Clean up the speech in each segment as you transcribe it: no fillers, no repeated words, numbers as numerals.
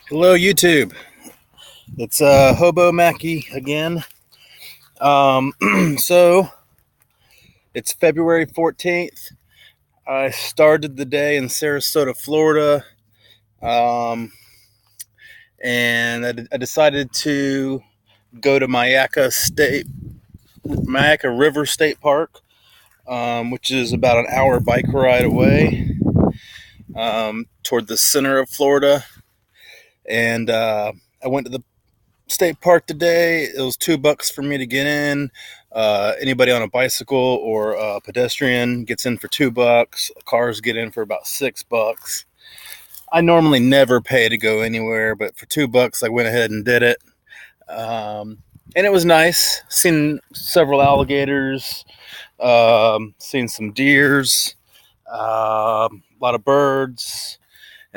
Hello, YouTube. It's Hobo Mackie again. So it's February 14th. I started the day in Sarasota, Florida, um, and I decided to go to Myakka River State Park, which is about an hour bike ride away, toward the center of Florida. And I went to the state park today. It was $2 for me to get in. Anybody on a bicycle or a pedestrian gets in for $2. Cars get in for about $6. I normally never pay to go anywhere, but for $2, I went ahead and did it. And it was nice. Seen several alligators, seen some deers, a lot of birds,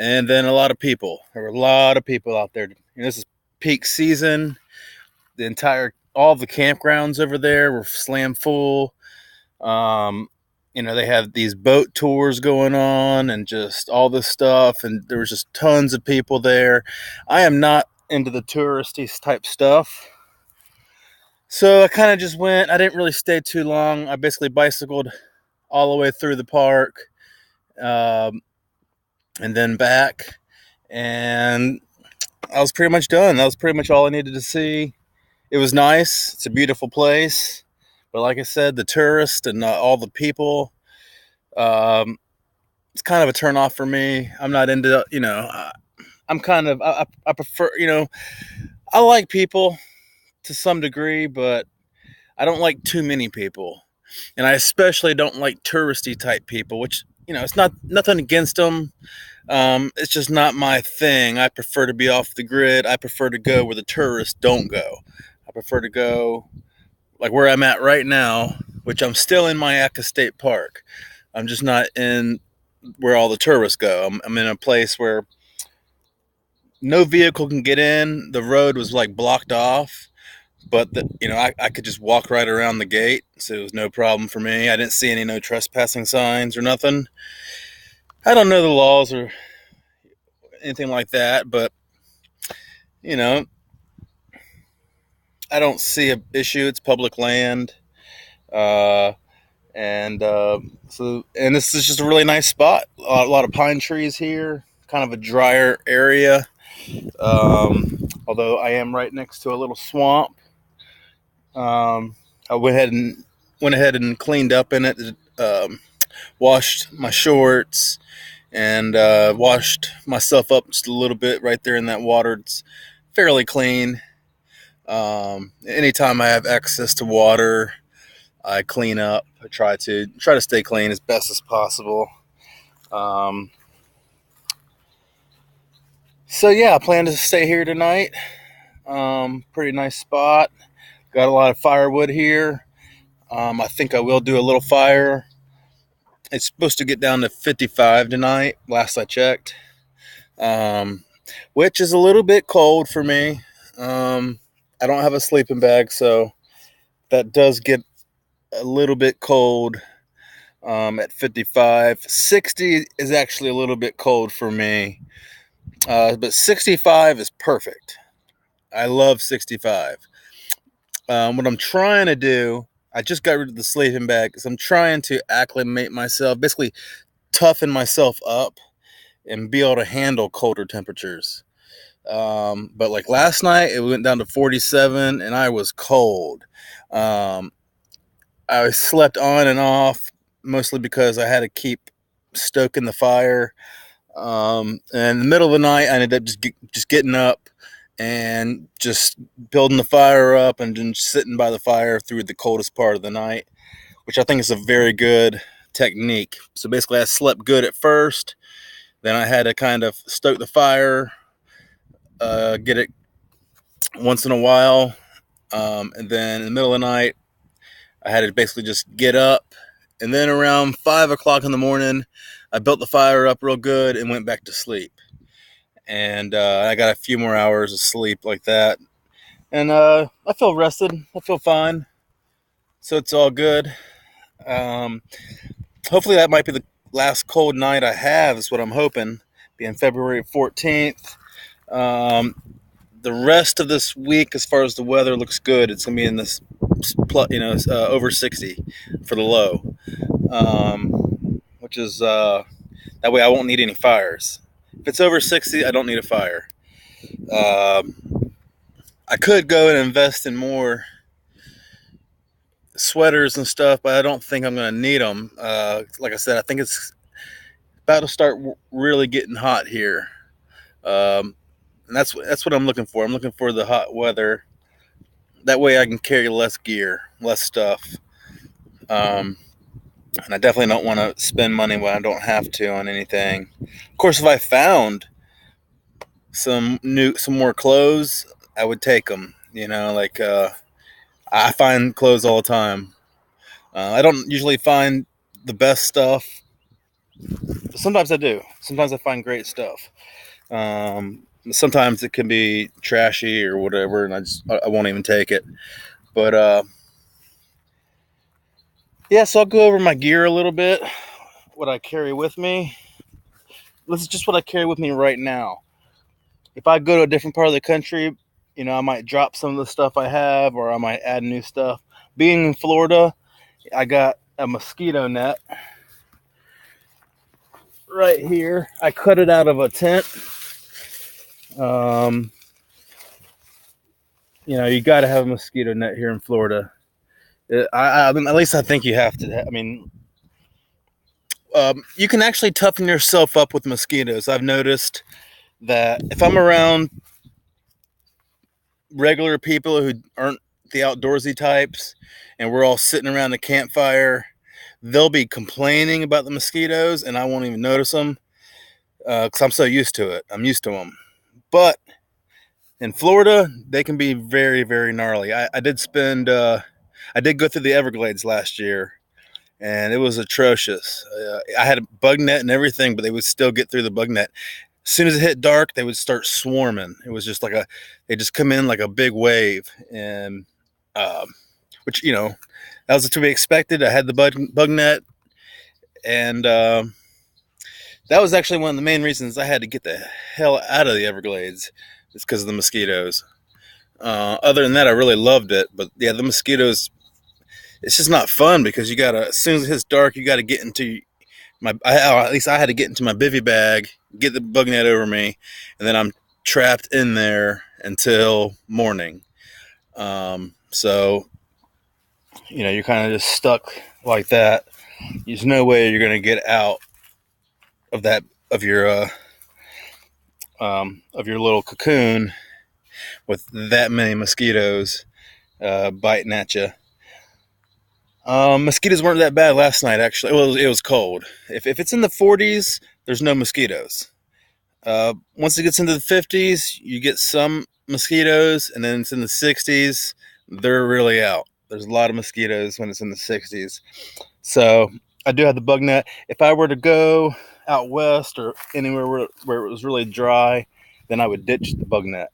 and then a lot of people. There were a lot of people out there. This is peak season. All the campgrounds over there were slam full. They have these boat tours going on and just all this stuff, and there was just tons of people there. I am not into the touristy type stuff, so I kind of just went. I didn't really stay too long. I basically bicycled all the way through the park, um, and then back, and I was pretty much done. That was pretty much all I needed to see. It was nice. It's a beautiful place. But like I said, the tourists and all the people, um, it's kind of a turn off for me. I'm not into, I prefer, I like people to some degree, but I don't like too many people. And I especially don't like touristy type people, which, it's not nothing against them. It's just not my thing. I prefer to be off the grid. I prefer to go where the tourists don't go. I prefer to go like where I'm at right now, which I'm still in Myakka State Park. I'm just not in where all the tourists go. I'm in a place where no vehicle can get in. The road was like blocked off, but I could just walk right around the gate, so it was no problem for me. I didn't see any no trespassing signs or nothing. I don't know the laws or anything like that, but you know, I don't see an issue. It's public land. Uh, and this is just a really nice spot. A lot of pine trees here, kind of a drier area. Although I am right next to a little swamp. I went ahead and cleaned up in it. Washed my shorts and washed myself up just a little bit right there in that water. It's fairly clean. Anytime I have access to water, I clean up. I try to stay clean as best as possible. Um, so yeah, I plan to stay here tonight. Pretty nice spot. Got a lot of firewood here. I think I will do a little fire. It's supposed to get down to 55 tonight, last I checked, um, which is a little bit cold for me. I don't have a sleeping bag, so that does get a little bit cold at 55. 60 is actually a little bit cold for me, but 65 is perfect. I love 65. What I'm trying to do, I just got rid of the sleeping bag because I'm trying to acclimate myself, basically toughen myself up and be able to handle colder temperatures. But like last night, it went down to 47 and I was cold. Um, I slept on and off mostly because I had to keep stoking the fire. And in the middle of the night, I ended up just getting up and just building the fire up and then sitting by the fire through the coldest part of the night, which I think is a very good technique. So basically, I slept good at first. Then I had to kind of stoke the fire, get it once in a while. And then in the middle of the night, I had to basically just get up. And then around 5 o'clock in the morning, I built the fire up real good and went back to sleep. And I got a few more hours of sleep like that. And I feel rested. I feel fine. So it's all good. Um, Hopefully that might be the last cold night I have, is what I'm hoping, being February 14th. Um, the rest of this week, as far as the weather looks good, it's gonna be in this, over 60 for the low, which is that way I won't need any fires. If it's over 60, I don't need a fire. I could go and invest in more sweaters and stuff, but I don't think I'm going to need them. Like I said, I think it's about to start really getting hot here, and that's what I'm looking for. I'm looking for the hot weather. That way, I can carry less gear, less stuff, and I definitely don't want to spend money when I don't have to on anything. Of course, if I found some more clothes, I would take them. I find clothes all the time. I don't usually find the best stuff. Sometimes I do. Sometimes I find great stuff. Sometimes it can be trashy or whatever, and I won't even take it. But yeah, so I'll go over my gear a little bit. What I carry with me. This is just what I carry with me right now. If I go to a different part of the country, I might drop some of the stuff I have, or I might add new stuff. Being in Florida, I got a mosquito net right here. I cut it out of a tent. You got to have a mosquito net here in Florida. I mean, at least I think you have to. I mean, you can actually toughen yourself up with mosquitoes. I've noticed that if I'm around regular people who aren't the outdoorsy types, and we're all sitting around the campfire, they'll be complaining about the mosquitoes, and I won't even notice them because I'm so used to it. I'm used to them. But in Florida, they can be very, very gnarly. I did go through the Everglades last year, and it was atrocious. I had a bug net and everything, but they would still get through the bug net. As soon as it hit dark, they would start swarming. It was just they just come in like a big wave, and which that was to be expected. I had the bug net, and that was actually one of the main reasons I had to get the hell out of the Everglades. It's because of the mosquitoes. Other than that, I really loved it, but yeah, the mosquitoes. It's just not fun because as soon as it hits dark, you gotta get into at least I had to get into my bivy bag, get the bug net over me, and then I'm trapped in there until morning. So you're kind of just stuck like that. There's no way you're gonna get out of that of your little cocoon with that many mosquitoes biting at you. Mosquitoes weren't that bad last night, actually. Well, it was cold. If it's in the 40s, there's no mosquitoes. Once it gets into the 50s, you get some mosquitoes, and then it's in the 60s, they're really out. There's a lot of mosquitoes when it's in the 60s. So I do have the bug net. If I were to go out west or anywhere where it was really dry, then I would ditch the bug net.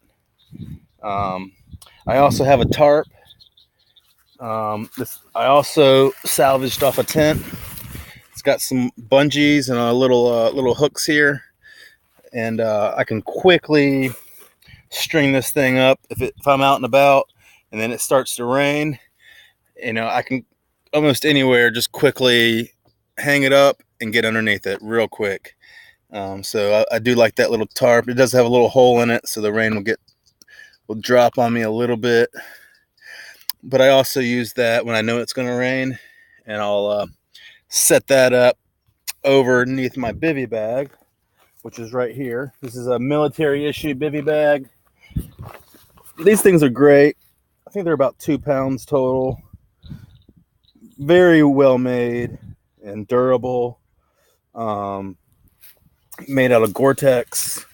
I also have a tarp. I also salvaged off a tent. It's got some bungees and a little hooks here, and I can quickly string this thing up if I'm out and about, and then it starts to rain. I can almost anywhere just quickly hang it up and get underneath it real quick. So I do like that little tarp. It does have a little hole in it, so the rain will drop on me a little bit. But I also use that when I know it's going to rain, and I'll set that up underneath my bivy bag, which is right here. This is a military issue bivy bag. These things are great. I think they're about 2 pounds total. Very well made and durable. Made out of Gore-Tex.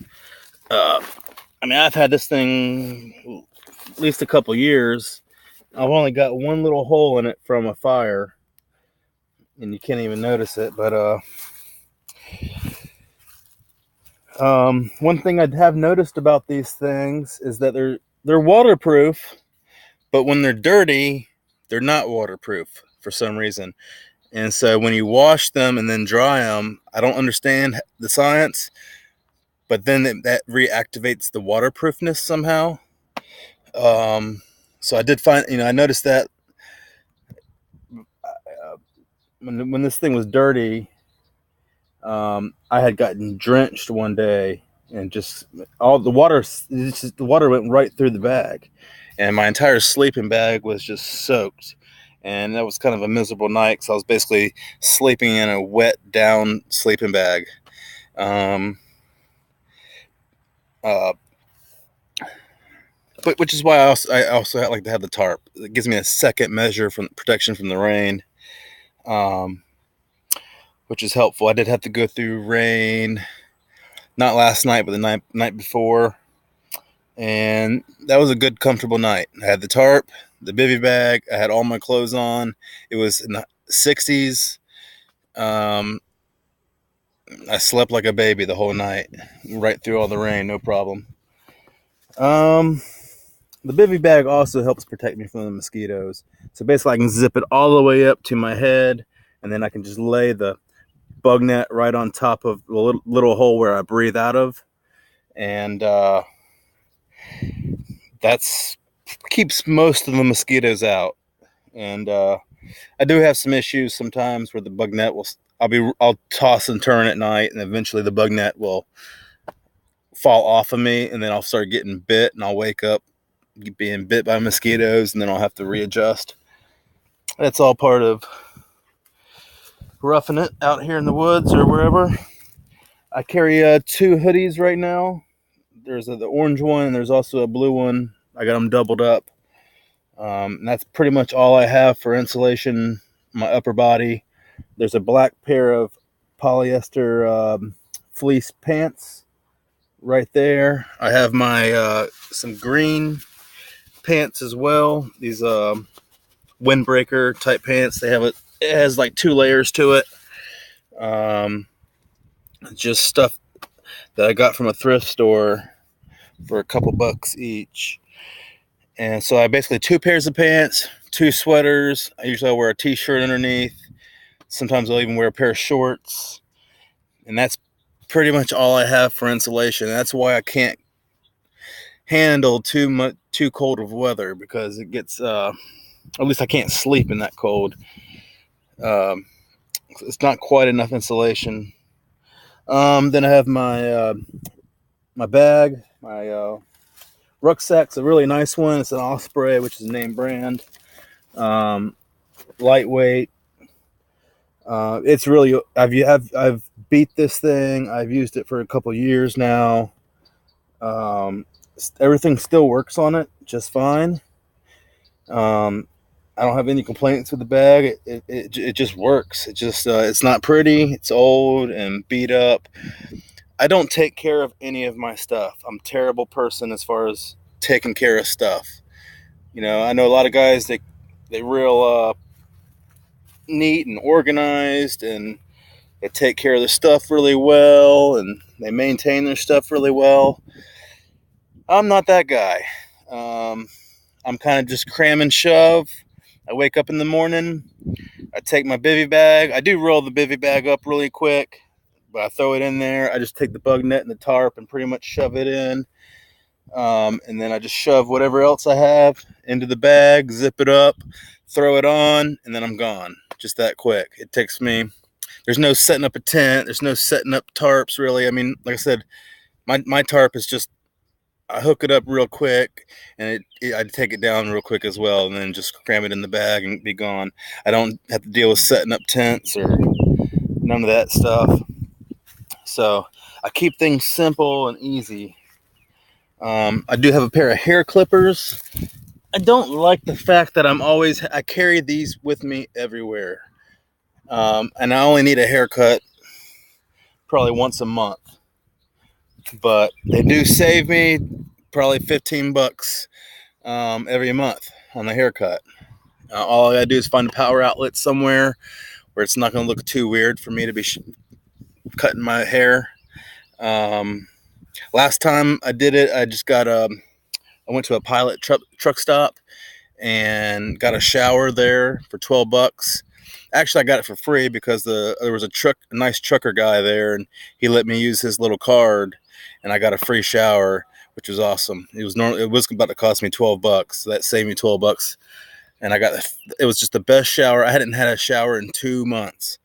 I've had this thing at least a couple years. I've only got one little hole in it from a fire, and you can't even notice it. But one thing I have noticed about these things is that they're waterproof, but when they're dirty, they're not waterproof for some reason. And so when you wash them and then dry them, I don't understand the science, but then that reactivates the waterproofness somehow. So I did find, I noticed that when this thing was dirty, I had gotten drenched one day, and just all the water, the water went right through the bag, and my entire sleeping bag was just soaked. And that was kind of a miserable night because I was basically sleeping in a wet down sleeping bag. Um, uh, but which is why I also like to have the tarp. It gives me a second measure from protection from the rain, um, which is helpful. I did have to go through rain, not last night, but the night before, and that was a good, comfortable night. I had the tarp, the bivy bag. I had all my clothes on. It was in the 60s. I slept like a baby the whole night, right through all the rain, no problem. Um, the bivy bag also helps protect me from the mosquitoes. So basically, I can zip it all the way up to my head, and then I can just lay the bug net right on top of the little hole where I breathe out of, and that's keeps most of the mosquitoes out. And I do have some issues sometimes where the bug net will. I'll toss and turn at night, and eventually the bug net will fall off of me, and then I'll start getting bit, and I'll wake up being bit by mosquitoes, and then I'll have to readjust. That's all part of roughing it out here in the woods or wherever. I carry 2 hoodies right now. There's the orange one, and there's also a blue one. I got them doubled up. And that's pretty much all I have for insulation. My upper body. There's a black pair of polyester fleece pants right there. I have my some green pants as well. These windbreaker type pants. It has like 2 layers to it. Just stuff that I got from a thrift store for a couple bucks each. And so I basically 2 pairs of pants, 2 sweaters. I usually wear a t-shirt underneath. Sometimes I'll even wear a pair of shorts. And that's pretty much all I have for insulation. That's why I can't handle too cold of weather, because it gets at least I can't sleep in that cold. It's not quite enough insulation. Then I have my bag. My rucksack's a really nice one. It's an Osprey, which is a name brand. Lightweight. It's really I've beat this thing. I've used it for a couple years now. Everything still works on it just fine. I don't have any complaints with the bag. It just works. It's not pretty. It's old and beat up. I don't take care of any of my stuff. I'm a terrible person as far as taking care of stuff. I know a lot of guys, they real neat and organized, and they take care of their stuff really well, and they maintain their stuff really well. I'm not that guy. I'm kind of just cram and shove. I wake up in the morning, I take my bivy bag. I do roll the bivy bag up really quick, but I throw it in there. I just take the bug net and the tarp and pretty much shove it in. And then I just shove whatever else I have into the bag, zip it up, throw it on, and then I'm gone. Just that quick. It takes me, there's no setting up a tent. There's no setting up tarps, really. I mean, like I said, my tarp is just, I hook it up real quick, and I take it down real quick as well, and then just cram it in the bag and be gone. I don't have to deal with setting up tents or none of that stuff. So I keep things simple and easy. I do have a pair of hair clippers. I don't like the fact that I carry these with me everywhere. And I only need a haircut probably once a month. But they do save me probably $15 every month on the haircut. All I gotta do is find a power outlet somewhere where it's not gonna look too weird for me to be cutting my hair. Last time I did it, I went to a Pilot truck stop and got a shower there for $12. Actually, I got it for free because there was a nice trucker guy there, and he let me use his little card. and I got a free shower, which was awesome. It was about to cost me $12, so that saved me $12, and it was just the best shower. I hadn't had a shower in 2 months,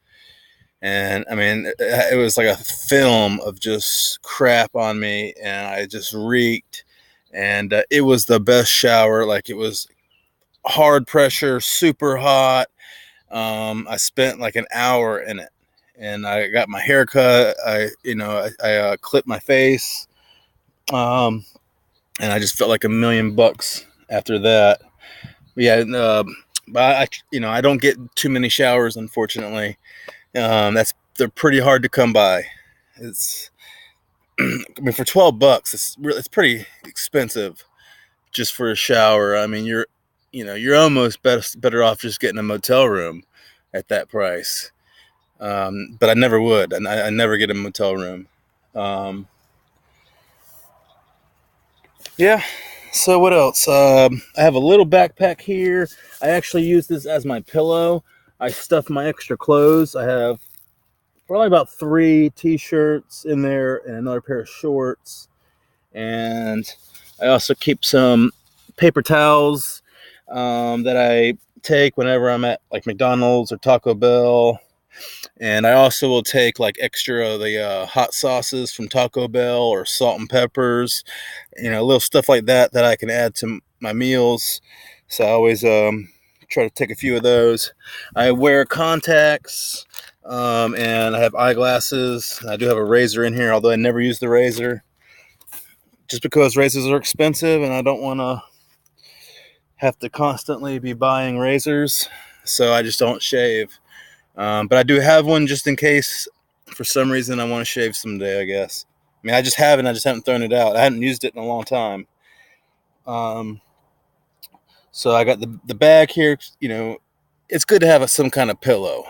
and I mean, it was like a film of just crap on me, and I just reeked. And it was the best shower. Like, it was hard pressure, super hot. I spent like an hour in it, and I got my hair cut. I clipped my face, and I just felt like $1,000,000 after that. Yeah, but I don't get too many showers, unfortunately. They're pretty hard to come by. It's I mean, for $12, it's pretty expensive just for a shower. I mean, you're almost better off just getting a motel room at that price. But I never would, and I never get a motel room. Um, yeah. So what else? I have a little backpack here. I actually use this as my pillow. I stuff my extra clothes. I have probably about 3 t-shirts in there and another pair of shorts. And I also keep some paper towels that I take whenever I'm at like McDonald's or Taco Bell. And I also will take like extra of the hot sauces from Taco Bell, or salt and peppers, little stuff like that I can add to my meals. So I always try to take a few of those. I wear contacts, and I have eyeglasses. I do have a razor in here, although I never use the razor, just because razors are expensive and I don't want to have to constantly be buying razors. So I just don't shave. But I do have one just in case for some reason I want to shave someday, I guess. I mean, I just haven't thrown it out. I hadn't used it in a long time. So I got the bag here. It's good to have some kind of pillow.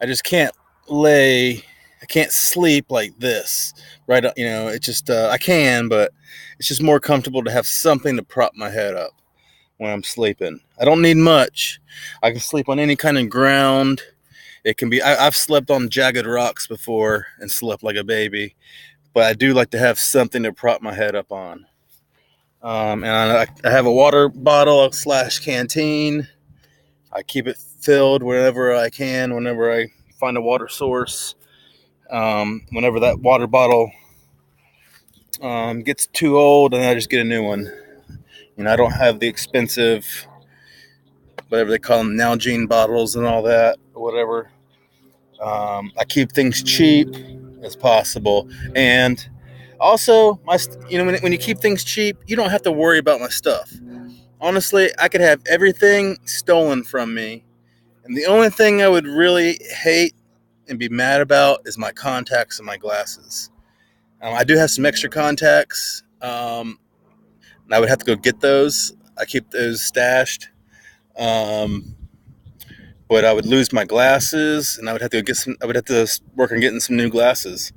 I just I can't sleep like this, right? It's just, I can, but it's just more comfortable to have something to prop my head up when I'm sleeping. I don't need much. I can sleep on any kind of ground. It can be, I've slept on jagged rocks before and slept like a baby, but I do like to have something to prop my head up on. And I have a water bottle / canteen. I keep it filled whenever I can, whenever I find a water source. Whenever that water bottle gets too old, and I just get a new one. I don't have the expensive, whatever they call them, Nalgene bottles and all that, or whatever. I keep things cheap as possible, and also when you keep things cheap, you don't have to worry about my stuff. Honestly, I could have everything stolen from me, and the only thing I would really hate and be mad about is my contacts and my glasses. I do have some extra contacts, and I would have to go get those. I keep those stashed. But I would lose my glasses, and I would have to go get some. I would have to work on getting some new glasses.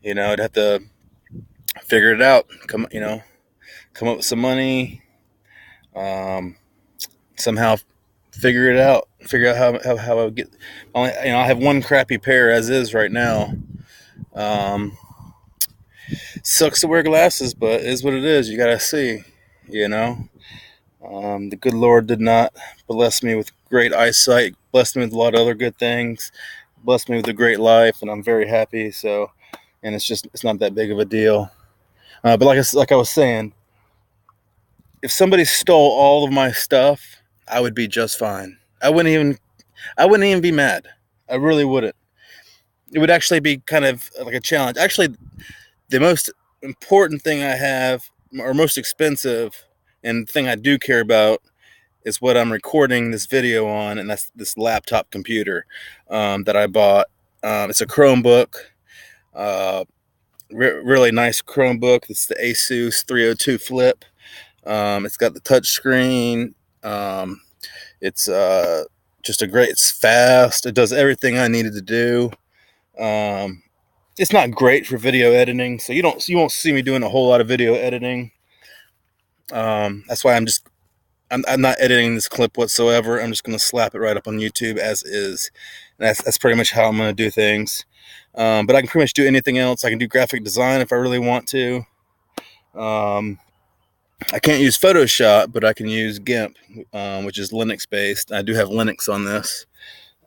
I'd have to figure it out. Come up with some money. Somehow figure it out. Figure out how I would get. I have one crappy pair as is right now. Sucks to wear glasses, but it is what it is. You gotta see. The good Lord did not bless me with great eyesight. Blessed me with a lot of other good things. Blessed me with a great life, and I'm very happy. So, and it's not that big of a deal. But like I was saying, if somebody stole all of my stuff, I would be just fine. I wouldn't even be mad. I really wouldn't. It would actually be kind of like a challenge. Actually, the most important thing I have, or most expensive, and thing I do care about, is what I'm recording this video on, and that's this laptop computer that I bought. It's a Chromebook, really nice Chromebook. It's the Asus 302 Flip. It's got the touch screen. It's it's fast. It does everything I needed to do. It's not great for video editing, so you won't see me doing a whole lot of video editing. That's why I'm not editing this clip whatsoever. I'm just going to slap it right up on YouTube as is. And that's pretty much how I'm going to do things. But I can pretty much do anything else. I can do graphic design if I really want to. I can't use Photoshop, but I can use GIMP, which is Linux based. I do have Linux on this.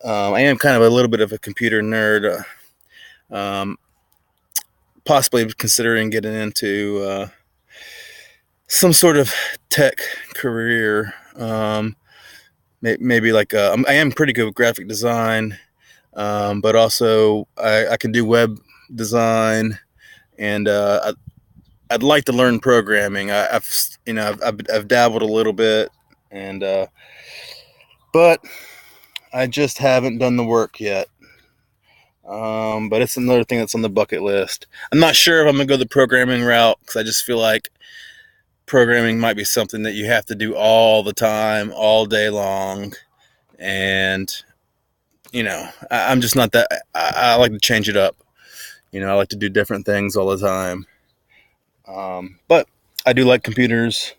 I am kind of a little bit of a computer nerd. Possibly considering getting into some sort of tech career. Maybe like I am pretty good with graphic design, but also I can do web design, and I'd like to learn programming. I've dabbled a little bit, and but I just haven't done the work yet. But it's another thing that's on the bucket list. I'm not sure if I'm gonna go the programming route because I just feel like programming might be something that you have to do all the time, all day long, and I'm just not that. I like to change it up. I like to do different things all the time. But I do like computers.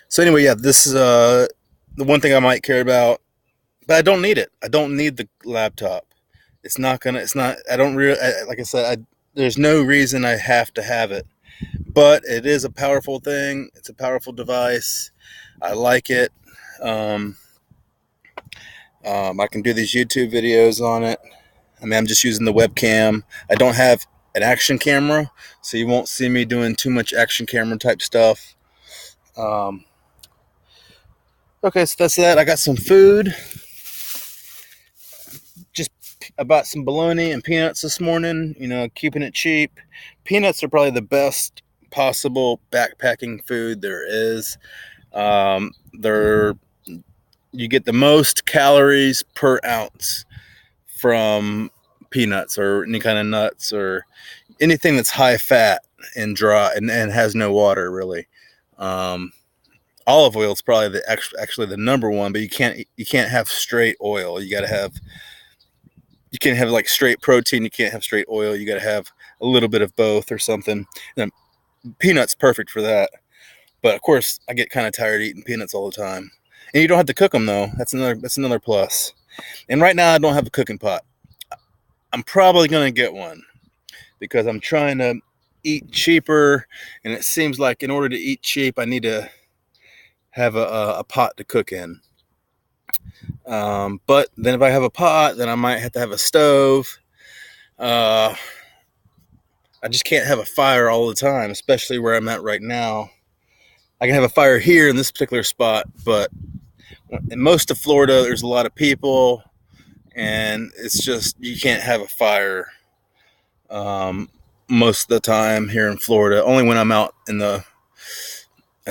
So anyway, yeah, this is the one thing I might care about, but I don't need it. I don't need the laptop. It's not gonna. It's not. I don't really. Like I said, there's no reason I have to have it, but it is a powerful thing. It's a powerful device. I like it. I can do these YouTube videos on it. I mean, I'm just using the webcam. I don't have an action camera, so you won't see me doing too much action camera type stuff. Okay, so that's that. I got some food. Just I bought some bologna and peanuts this morning. Keeping it cheap. Peanuts are probably the best possible backpacking food there is. They're You get the most calories per ounce from peanuts or any kind of nuts or anything that's high fat and dry and has no water really. Olive oil is probably actually the number one, but you can't have straight oil. You can't have like straight protein. You can't have straight oil. You got to have a little bit of both or something. And peanuts perfect for that. But of course, I get kind of tired eating peanuts all the time. And you don't have to cook them though. That's another plus. And right now I don't have a cooking pot. I'm probably gonna get one because I'm trying to eat cheaper, and it seems like in order to eat cheap, I need to have a pot to cook in. But then if I have a pot, then I might have to have a stove. I just can't have a fire all the time, especially where I'm at right now. I can have a fire here in this particular spot, but in most of Florida, there's a lot of people, and it's just you can't have a fire most of the time here in Florida. Only when I'm out in a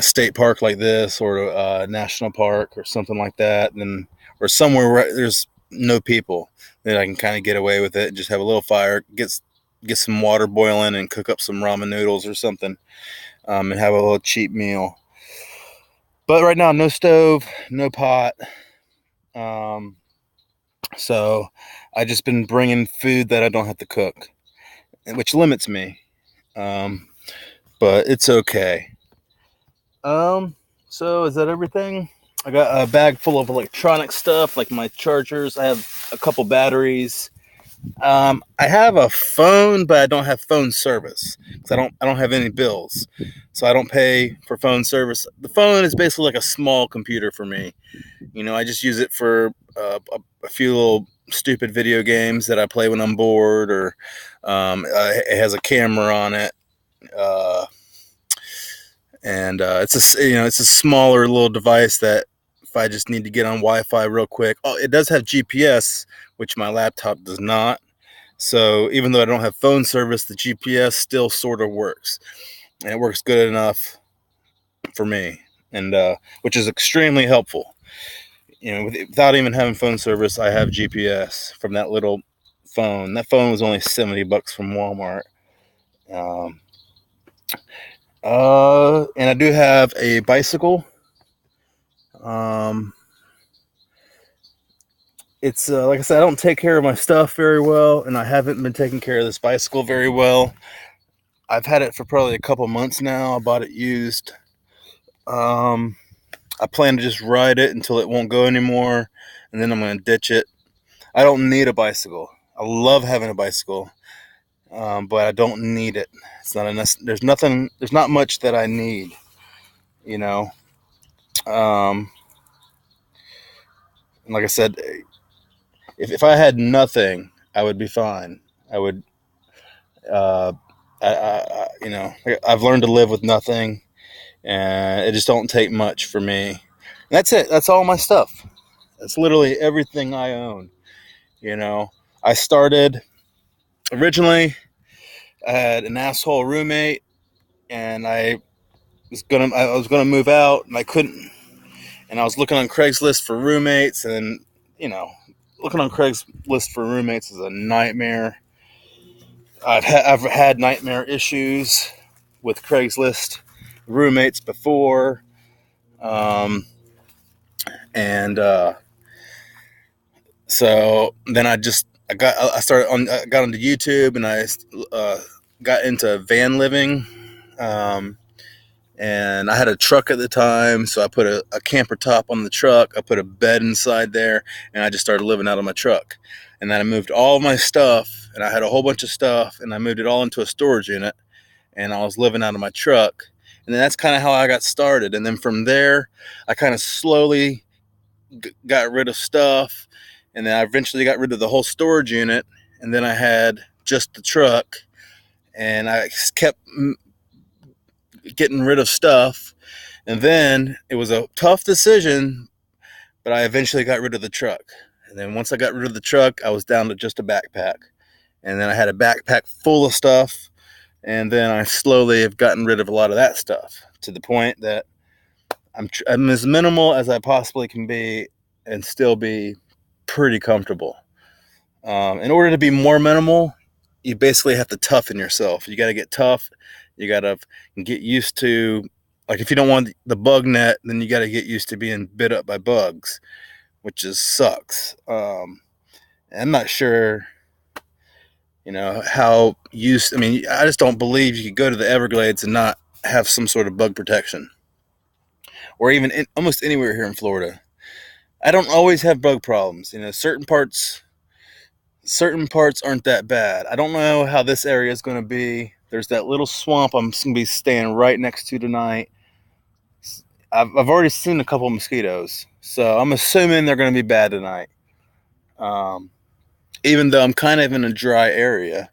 state park like this, or a national park, or something like that, or somewhere where there's no people, then I can kind of get away with it and just have a little fire, get some water boiling, and cook up some ramen noodles or something, and have a little cheap meal. But right now, no stove, no pot. So I just been bringing food that I don't have to cook, which limits me. But it's okay. So is that everything? I got a bag full of electronic stuff, like my chargers. I have a couple batteries. I have a phone, but I don't have phone service because I don't have any bills, so I don't pay for phone service. The phone is basically like a small computer for me. I just use it for a few little stupid video games that I play when I'm bored, or it has a camera on it, and it's a smaller little device that if I just need to get on Wi-Fi real quick. Oh, it does have GPS, which my laptop does not. So even though I don't have phone service, the GPS still sort of works, and it works good enough for me, and which is extremely helpful. Without even having phone service, I have GPS from that little phone. That phone was only $70 from Walmart. And I do have a bicycle. It's like I said, I don't take care of my stuff very well, and I haven't been taking care of this bicycle very well. I've had it for probably a couple months now. I bought it used. I plan to just ride it until it won't go anymore, and then I'm going to ditch it. I don't need a bicycle. I love having a bicycle. but I don't need it. It's not there's nothing. There's not much that I need. You know. Um, like I said, if I had nothing, I would be fine. I would. Uh, I've learned to live with nothing, and it just don't take much for me. And that's it. That's all my stuff. That's literally everything I own. You know, I started originally. I had an asshole roommate, and I was gonna move out, and I couldn't. And I was looking on Craigslist for roommates, and you know, looking on Craigslist for roommates is a nightmare. I've had nightmare issues with Craigslist roommates before, um, and so then I got onto YouTube, and I got into van living. Um, and I had a truck at the time, so I put a camper top on the truck. I put a bed inside there, and I just started living out of my truck. And then I moved all of my stuff, and I had a whole bunch of stuff, and I moved it all into a storage unit, and I was living out of my truck. And then that's kind of how I got started. And then from there, I kind of slowly got rid of stuff, and then I eventually got rid of the whole storage unit, and then I had just the truck, and I kept getting rid of stuff. And then it was a tough decision, but I eventually got rid of the truck. And then once I got rid of the truck, I was down to just a backpack. And then I had a backpack full of stuff. And then I slowly have gotten rid of a lot of that stuff to the point that I'm as minimal as I possibly can be and still be pretty comfortable. In order to be more minimal, you basically have to toughen yourself. You got to get tough. You got to get used to, like, if you don't want the bug net, then you got to get used to being bit up by bugs, which just sucks. I'm not sure, how used. I mean, I just don't believe you could go to the Everglades and not have some sort of bug protection, or even almost anywhere here in Florida. I don't always have bug problems. Certain parts aren't that bad. I don't know how this area is going to be. There's that little swamp I'm going to be staying right next to tonight. I've already seen a couple of mosquitoes, so I'm assuming they're going to be bad tonight. Even though I'm kind of in a dry area,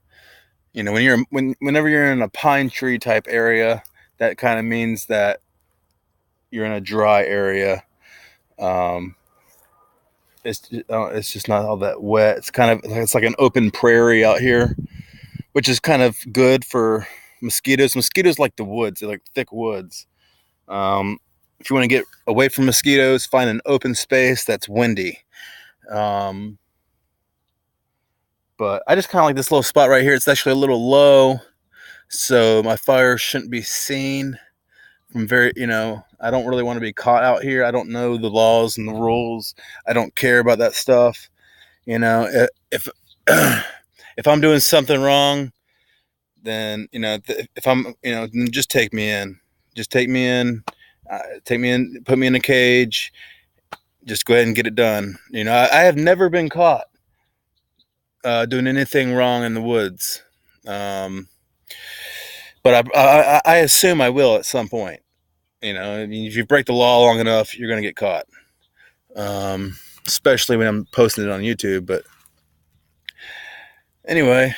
whenever you're in a pine tree type area, that kind of means that you're in a dry area. It's just not all that wet. It's like an open prairie out here, which is kind of good for mosquitoes. Mosquitoes like the woods; they like thick woods. If you want to get away from mosquitoes, find an open space that's windy. But I just kind of like this little spot right here. It's actually a little low, so my fire shouldn't be seen from I don't really want to be caught out here. I don't know the laws and the rules. I don't care about that stuff. If if I'm doing something wrong, then if I'm then just take me in. Just take me in. Take me in. Put me in a cage. Just go ahead and get it done. I have never been caught doing anything wrong in the woods. But I assume I will at some point. If you break the law long enough, you're going to get caught. Especially when I'm posting it on YouTube. But anyway,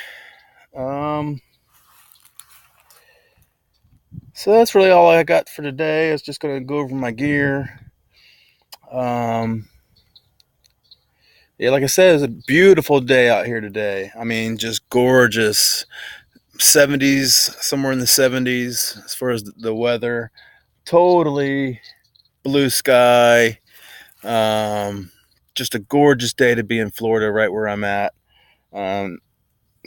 so that's really all I got for today. I was just going to go over my gear. Yeah, like I said, it's a beautiful day out here today. I mean, just gorgeous. 70s, somewhere in the 70s as far as the weather. Totally blue sky. Just a gorgeous day to be in Florida, right where I'm at.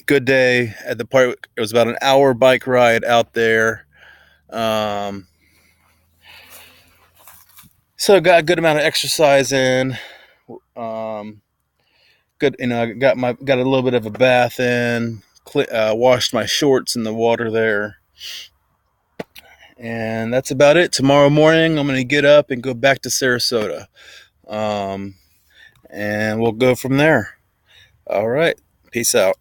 Good day at the park. It was about an hour bike ride out there. So got a good amount of exercise in. Good, I got a little bit of a bath in. Washed my shorts in the water there. And that's about it. Tomorrow morning, I'm going to get up and go back to Sarasota. And we'll go from there. All right. Peace out.